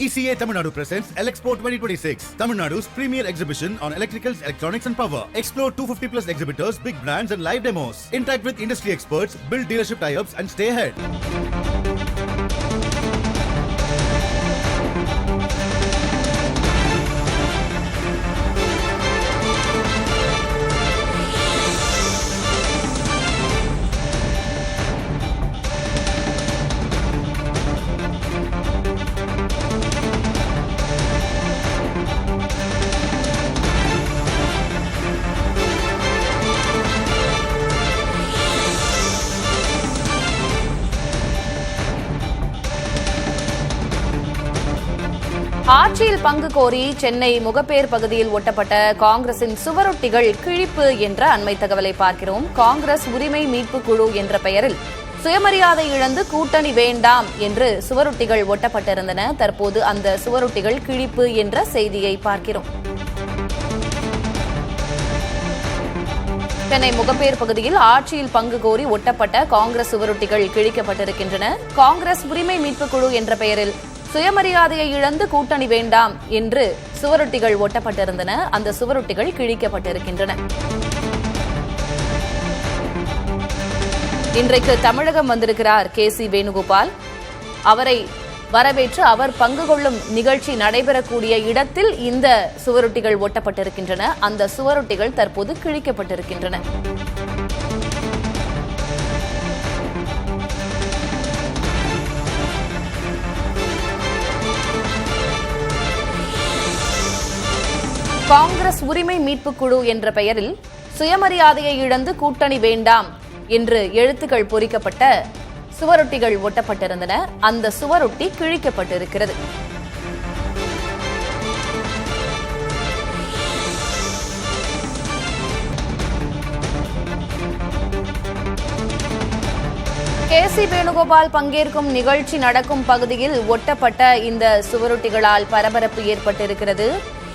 ECA Tamil Nadu presents Elexpo 2026, Tamil Nadu's premier exhibition on electricals, electronics and power. Explore 250 plus exhibitors, big brands and live demos. Interact with industry experts, build dealership tie-ups and stay ahead. ஆட்சியில் பங்கு கோரி சென்னை முகப்பேர் பகுதியில் ஒட்டப்பட்ட காங்கிரசின் சுவரொட்டிகள் கிழிப்பு என்ற அண்மை தகவலை பார்க்கிறோம். காங்கிரஸ் உரிமை மீட்பு குழு என்ற பெயரில் சுயமரியாதை இழந்து கூட்டணி வேண்டாம் என்று சுவரொட்டிகள் ஒட்டப்பட்டிருந்தன. தற்போது அந்த சுவரொட்டிகள் கிழிப்பு என்ற செய்தியை பார்க்கிறோம். சென்னை முகப்பேர் பகுதியில் ஆட்சியில் பங்கு கோரி ஒட்டப்பட்ட காங்கிரஸ் சுவரொட்டிகள் கிழிக்கப்பட்டிருக்கின்றன. காங்கிரஸ் உரிமை மீட்பு குழு என்ற பெயரில் சுயமரியாதையை இழந்து கூட்டணி வேண்டாம் என்று சுவரொட்டிகள் ஒட்டப்பட்டிருந்தன. அந்த சுவரொட்டிகள் கிழிக்கப்பட்டிருக்கின்றன. இன்றைக்கு தமிழகம் வந்திருக்கிறார் KC வேணுகோபால். அவரை வரவேற்று அவர் பங்கு கொள்ளும் நிகழ்ச்சி நடைபெறக்கூடிய இடத்தில் இந்த சுவரொட்டிகள் ஒட்டப்பட்டிருக்கின்றன. அந்த சுவரொட்டிகள் தற்போது கிழிக்கப்பட்டிருக்கின்றன. காங்கிரஸ் உரிமை மீட்பு குழு என்ற பெயரில் சுயமரியாதையை இழந்து கூட்டணி வேண்டாம் என்று எழுத்துக்கள் பொறிக்கப்பட்ட சுவரொட்டிகள் ஒட்டப்பட்டிருந்தன. அந்த சுவரொட்டி கிழிக்கப்பட்டிருக்கிறது. KC வேணுகோபால் பங்கேற்கும் நிகழ்ச்சி நடக்கும் பகுதியில் ஒட்டப்பட்ட இந்த சுவரொட்டிகளால் பரபரப்பு ஏற்பட்டிருக்கிறது.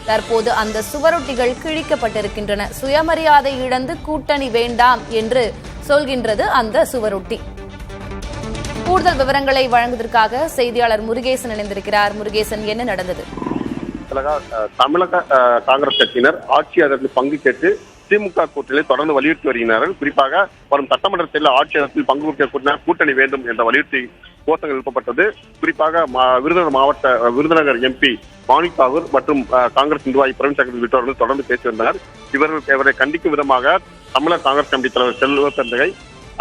தற்போது அந்த சுவரொட்டிகள் கிழிக்கப்பட்டிருக்கின்றன. சுயமரியாதை இழந்து கூட்டணி வேண்டாம் என்று சொல்கின்றது அந்த சுவரொட்டி. கூடுதல் விவரங்களை வழங்குவதற்காக செய்தியாளர் முருகேசன் இணைந்திருக்கிறார். முருகேசன், என்ன நடந்தது? தமிழக காங்கிரஸ் கட்சியினர் ஆட்சி அதற்கு பங்கு கேட்டு திமுக கூட்டணியை தொடர்ந்து வலியுறுத்தி வருகிறார்கள். குறிப்பாக வரும் சட்டமன்ற தேர்தலில் ஆட்சி அதற்கு பங்கு கூட்டணி வேண்டும் என்ற வலியுறுத்தி கோஷங்கள் எழுப்பப்பட்டது. குறிப்பாக விருதுநகர் MP மாணிக்காவூர் மற்றும் காங்கிரஸ் நிர்வாகி பிரவீன் சக்கரவர்த்தி உள்ளிட்டவர்கள் தொடர்ந்து பேசி வந்தனர். இவரை கண்டிக்கும் விதமாக தமிழக காங்கிரஸ் கமிட்டி தலைவர் செல்வ பெருந்தகை,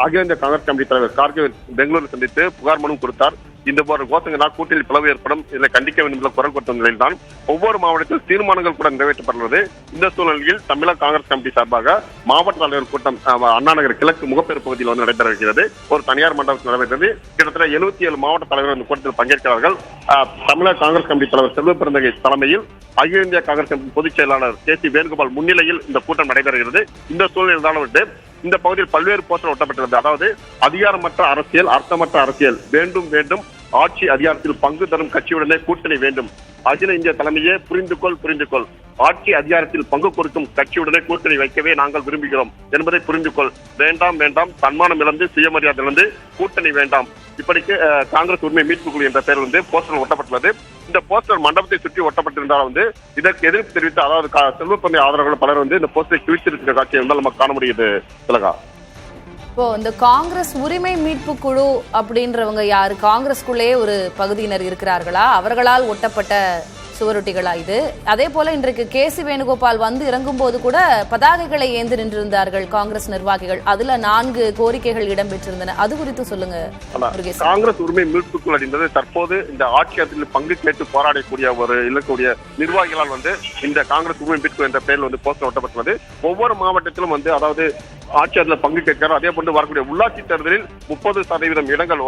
அகில இந்திய காங்கிரஸ் கமிட்டி தலைவர் கார்கே பெங்களூரு சந்தித்து புகார் மனு கொடுத்தார். இந்த போன்ற கோஷங்களால் கூட்டணி பிளவு ஏற்படும், இதை கண்டிக்க வேண்டும் என்ற குரல் கொடுத்த நிலையில்தான் ஒவ்வொரு மாவட்டத்தில் தீர்மானங்கள் கூட நிறைவேற்றப்பட்டுள்ளது. இந்த சூழ்நிலையில் தமிழக காங்கிரஸ் கமிட்டி சார்பாக மாவட்ட தலைவர் கூட்டம் அண்ணா நகர் கிழக்கு முகப்பேர் பகுதியில் வந்து நடைபெறுகிறது. ஒரு தனியார் மண்டபத்தில் நடைபெற்றது. கிட்டத்தட்ட 77 மாவட்ட தலைவர்கள் இந்த கூட்டத்தில் பங்கேற்கிறார்கள். தமிழக காங்கிரஸ் கமிட்டி தலைவர் செல்வ பெருந்தகை தலைமையில் அகில இந்திய காங்கிரஸ் கமிட்டி பொதுச் செயலாளர் KC வேணுகோபால் முன்னிலையில் இந்த கூட்டம் நடைபெறுகிறது. இந்த சூழ்நிலையில் தான் இந்த பகுதியில் பல்வேறு போஸ்டர் ஒட்டப்பட்டுள்ளது. அதாவது அதிகாரமற்ற அரசியல், அர்த்தமற்ற அரசியல் வேண்டும் வேண்டும், ஆட்சி அதிகாரத்தில் பங்கு தரும் கட்சியுடனே கூட்டணி வேண்டும், அகில இந்திய தலைமையே புரிந்துகொள், ஆட்சி அதிகாரத்தில் பங்கு கொடுக்கும் கட்சியுடனே கூட்டணி வைக்கவே நாங்கள் விரும்புகிறோம் என்பதை புரிந்துகொள், வேண்டாம் தன்மானம் இழந்து சுயமரியாதை இழந்து கூட்டணி வேண்டாம். இப்படிக்கு காங்கிரஸ் உரிமை மீட்பு குழு என்ற பெயர் போஸ்டர் ஒட்டப்பட்டுள்ளது. இந்த போஸ்டர் மண்டபத்தை சுற்றி ஒட்டப்பட்டிருந்தால் இதற்கு எதிர்ப்பு தெரிவித்து, அதாவது செல்வப்பந்தை ஆதரவாளர்கள் பலர் இந்த போஸ்டரை கிழித்திருக்கிற காட்சியை நமக்கு காண முடியுது. திலகா, இப்போ இந்த காங்கிரஸ் உரிமை மீட்பு குழு அப்படின்றவங்க யாரு? காங்கிரஸ்குள்ளே ஒரு பகுதியினர் இருக்கிறார்களா? அவர்களால் ஒட்டப்பட்ட சுவரொட்டிகளா இது? அதே போல இன்றைக்கு KC வேணுகோபால் வந்து இறங்கும் போது கூட பதாகைகளை ஏந்தி நின்றிருந்தார்கள் காங்கிரஸ் நிர்வாகிகள். அதுல 4 கோரிக்கைகள் இடம்பெற்றிருந்தன. அது குறித்து சொல்லுங்க. காங்கிரஸ் உரிமை மீட்பு குழு என்பது தற்போது இந்த ஆட்சியத்தில் பங்கு கேட்டு போராடக்கூடிய இருக்கக்கூடிய நிர்வாகிகளால் இந்த காங்கிரஸ் உரிமை மீட்பு என்ற பெயரில் போஸ்டர் ஒட்டப்பட்டுள்ளது. ஒவ்வொரு மாவட்டத்திலும் அதாவது ஆட்சியத்தில் பங்கு கேட்கிறார். அதே போன்று வரக்கூடிய உள்ளாட்சி தேர்தலில் 30% இடங்கள்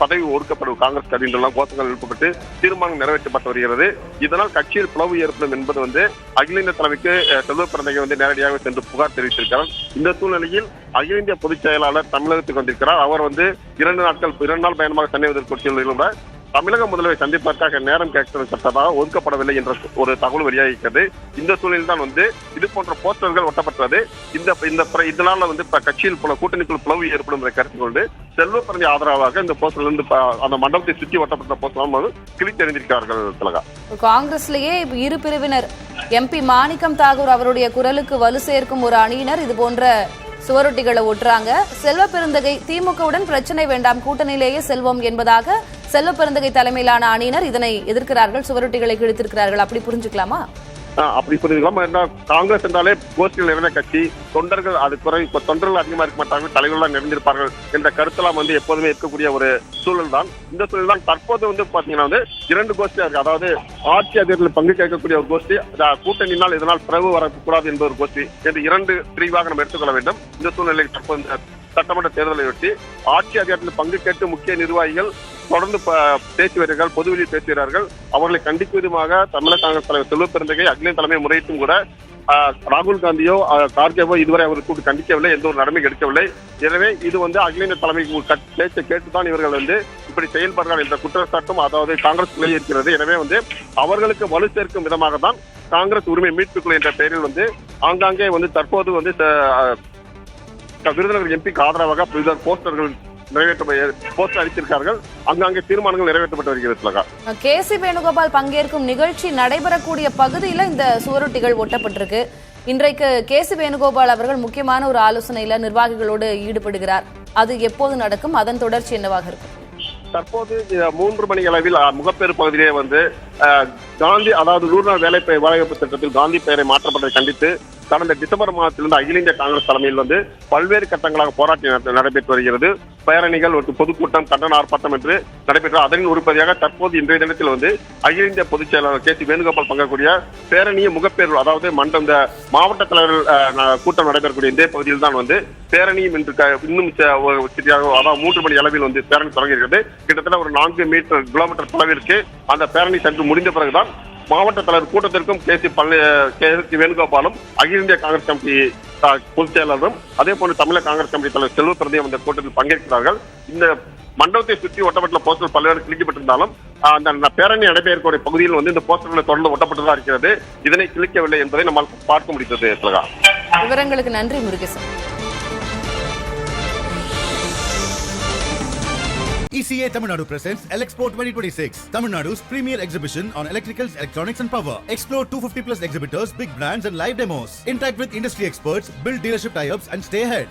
பதவி ஒதுக்கப்படும் காங்கிரஸ் கட்சியினெல்லாம் கோஷங்கள் எழுப்பப்பட்டு தீர்மானம் நிறைவேற்றப்பட்டு வருகிறது. இதனால் கட்சியில் பிளவு ஏற்படும் என்பது அகில இந்திய தலைமைக்கு செல்வ பெருந்தகை நேரடியாக சென்று புகார் தெரிவித்திருக்கிறார். இந்த சூழ்நிலையில் அகில இந்திய பொதுச் செயலாளர் தமிழகத்துக்கு வந்திருக்கிறார். அவர் 2 நாள் பயணமாக சென்னை வந்திருக்கும் சூழ்நிலையில் தமிழக முதல்வரை சந்திப்பதற்காக நேரம் கேட்கப்பட்டதாக ஒதுக்கப்படவில்லை என்ற ஒரு தகவல் வெளியாகிறது. இந்த சூழலில் தான் வந்து இது போன்ற போஸ்டர்கள் ஒட்டப்பட்டது. இதனால வந்து கட்சியில் கூட்டணிக்குள் பிளவு ஏற்படும் என்ற கருத்து கொண்டு செல்வ பிறந்தி ஆதரவாக இந்த போஸ்டர்ல இருந்து அந்த மண்டபத்தை சுற்றி ஒட்டப்பட்ட போஸ்டர் கிழித்தெறிந்திருக்கிறார்கள். திலகா, காங்கிரஸ்லயே இரு பிரிவினர் MP மாணிக்கம் தாகூர் அவருடைய குரலுக்கு வலு சேர்க்கும் ஒரு அணியினர் இது போன்ற சுவரொட்டிகளை ஒட்டுறாங்க. செல்வ பெருந்தகை திமுகவுடன் பிரச்சனை வேண்டாம், கூட்டணியிலேயே செல்வம் என்பதாக செல்வ பெருந்தகை தலைமையிலான அணியினர் இதனை எதிர்க்கிறார்கள், சுவரொட்டிகளை கிழித்திருக்கிறார்கள். அப்படி புரிஞ்சுக்கலாமா? அப்படி புரிஞ்சுக்கலாம். காங்கிரஸ் என்றாலே கோஷ்டிகள் நிறைந்த கட்சி, தொண்டர்கள் அது தொண்டர்கள் அதிகமா இருக்க மாட்டார்கள், தலைவர்கள் நிறைந்திருப்பார்கள் என்ற கருத்தெல்லாம் வந்து எப்போதுமே இருக்கக்கூடிய ஒரு சூழல் தான். இந்த சூழல் தான் தற்போது வந்து பாத்தீங்கன்னா வந்து 2 கோஷ்டியா இருக்கு. அதாவது ஆட்சி அதிகாரத்தில் பங்கு கேட்கக்கூடிய ஒரு கோஷ்டி, கூட்டணியினால் இதனால் பிளவு வரக்கூடாது என்ற ஒரு கோஷ்டி என்று 2 பிரிவாக நம்ம எடுத்துக்கொள்ள வேண்டும். இந்த சூழ்நிலை தற்போது சட்டமன்ற தேர்தலையொட்டி ஆட்சி அதிகாரத்தில் பங்கு கேட்டு முக்கிய நிர்வாகிகள் தொடர்ந்து பேசி வருகிறார்கள், பொதுவெளியில் பேசி வருகிறார்கள். அவர்களை கண்டிக்கும் விதமாக தமிழக காங்கிரஸ் தலைவர் செல்வ பெருந்தகை அகில தலைமை முறையிட்டும் கூட ராகுல் காந்தியோ கார்கேவோ இதுவரை அவர் கூட்டு கண்டிக்கவில்லை, எந்த ஒரு நடவடிக்கை எடுக்கவில்லை. எனவே இது வந்து அகில தலைமை பேச்சை கேட்டுதான் இவர்கள் வந்து இப்படி செயல்படுறார்கள் என்ற குற்றச்சாட்டும் அதாவது காங்கிரஸ் இருக்கிறது. எனவே வந்து அவர்களுக்கு வலு சேர்க்கும் விதமாக தான் காங்கிரஸ் உரிமை மீட்புக்குழு என்ற பெயரில் வந்து ஆங்காங்கே வந்து தற்போது வந்து விருதுநகர் எம்பிக்கு ஆதரவாக போஸ்டர்கள் போஸ்டர் அளித்திருக்கார்கள். அங்காங்கே தீர்மானங்கள் நிறைவேற்றப்பட்டு வருகிறது. KC வேணுகோபால் பங்கேற்கும் நிகழ்ச்சி நடைபெறக்கூடிய பகுதியில் இந்த சுவரொட்டிகள் ஒட்டப்பட்டிருக்கு. இன்றைக்கு KC வேணுகோபால் அவர்கள் முக்கியமான ஒரு ஆலோசனையில நிர்வாகிகளோடு ஈடுபடுகிறார். அது எப்போது நடக்கும்? அதன் தொடர்ச்சி என்னவாக இருக்கும்? தற்போது 3 மணி அளவில் முகப்பேறு பகுதியிலே வந்து காந்தி அதாவது 100 நாள் வேலைவாய்ப்பு திட்டத்தில் காந்தி பெயரை மாற்றப்பட்டதை கண்டித்து கடந்த டிசம்பர் மாதத்திலிருந்து அகில இந்திய காங்கிரஸ் தலைமையில் வந்து பல்வேறு கட்டங்களாக போராட்டம் நடைபெற்று வருகிறது. பேரணிகள், ஒரு பொதுக்கூட்டம், கண்டன ஆர்ப்பாட்டம் என்று நடைபெற்ற அதனின் உறுப்பதியாக தற்போது இன்றைய தினத்தில் வந்து அகில இந்திய பொதுச் செயலாளர் KC வேணுகோபால் பங்கக்கூடிய பேரணிய முகப்பேறு அதாவது இந்த மாவட்ட தலைவர்கள் கூட்டம் நடைபெறக்கூடிய இந்த பகுதியில் தான் வந்து பேரணியும் இன்று இன்னும் அதாவது 3 மணி அளவில் வந்து பேரணி தொடங்குகிறது. கிட்டத்தட்ட ஒரு 4 கிலோமீட்டர் தொலைவிற்கு அந்த பேரணி சென்று முடிந்த பிறகுதான் மாவட்ட தலைவர் கூட்டத்திற்கும் KC வேணுகோபாலும் அகில இந்திய காங்கிரஸ் கமிட்டி பொதுச் செயலாளரும் அதே போன்று தமிழக காங்கிரஸ் கமிட்டி தலைவர் செல்வ பெருந்தகையும் இந்த கூட்டத்தில் பங்கேற்கிறார்கள். இந்த மண்டபத்தை சுற்றி ஒட்டப்பட்ட போஸ்டர் பல்வேறு கிழிக்கப்பட்டிருந்தாலும் அந்த பேரணி நடைபெறக்கூடிய பகுதியில் வந்து இந்த போஸ்டர்களை தொடர்ந்து ஒட்டப்பட்டுதான் இருக்கிறது. இதனை கிழிக்கவில்லை என்பதை நம்மால் பார்க்க முடிந்தது. விவரங்களுக்கு நன்றி Murugesan. ECA Tamil Nadu presents Elexpo 2026, Tamil Nadu's premier exhibition on electricals, electronics and power. Explore 250 plus exhibitors, big brands and live demos. Interact with industry experts, build dealership tie-ups and stay ahead.